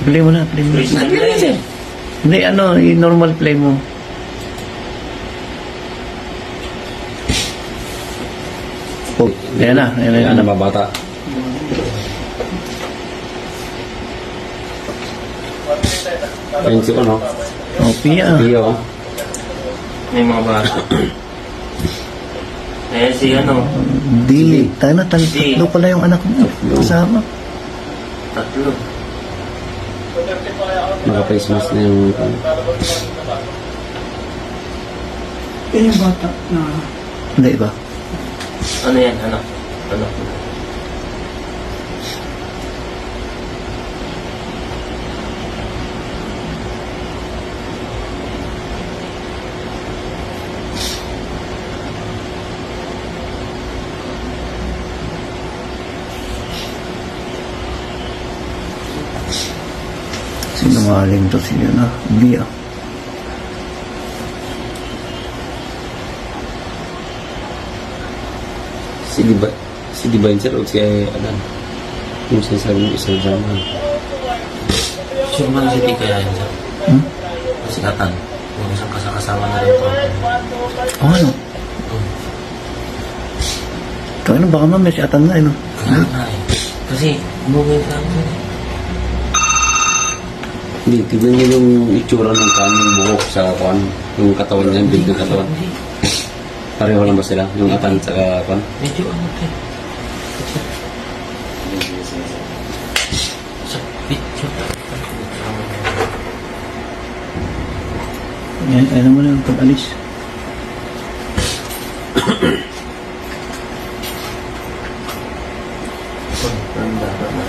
Play mo na, play mo na. Ano yan, sir? Hindi, ano, i-normal play mo. Oh, ayan na, ayan na. Yan ang mabata. Ayun si ano? Oh, Pia. Pio. May mga bata. Ayan si ano, Di, tayo na, tatlo pala yung anak mo. Kasama. tatlo. Naka-face mask na yung... Yan yung bata na Hindi ba? Ano yan, anak? Anak mo. Sinungaling to siya na. Di ah. Si Divine sir o si Adan? Yung sinasabi mo isang zaman. Sure man si Tika yan, sir. Hmm? Si Atan. Yung isang kasama na rin po. Oh, ano? Tayo na, baka mamaya si Atan na, no? Kaya nga eh. Kasi, umuwi ka lang sir. Hindi, tignan niyo yung itsura ng kanyang buhok sa kuan, yung katawan niya, yung build ng katawan. Hindi. Pareho lang ba sila? Yung Atan sa kuan? Medyo ano sir. Sa picture. Ayan mo na yung pag-alis. Tanda ka na.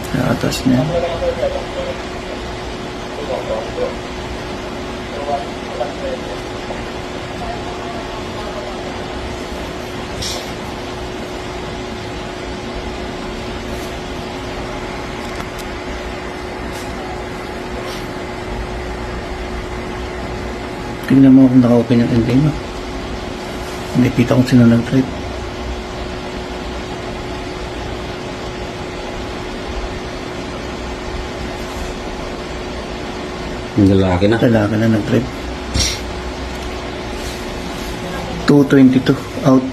Sa atas niya. Tingnan mo kung naka-open yung ending mo. Hindi kita kung sino nag-trip. Yung lalaki na. Lalaki na nag-trip. 222 out.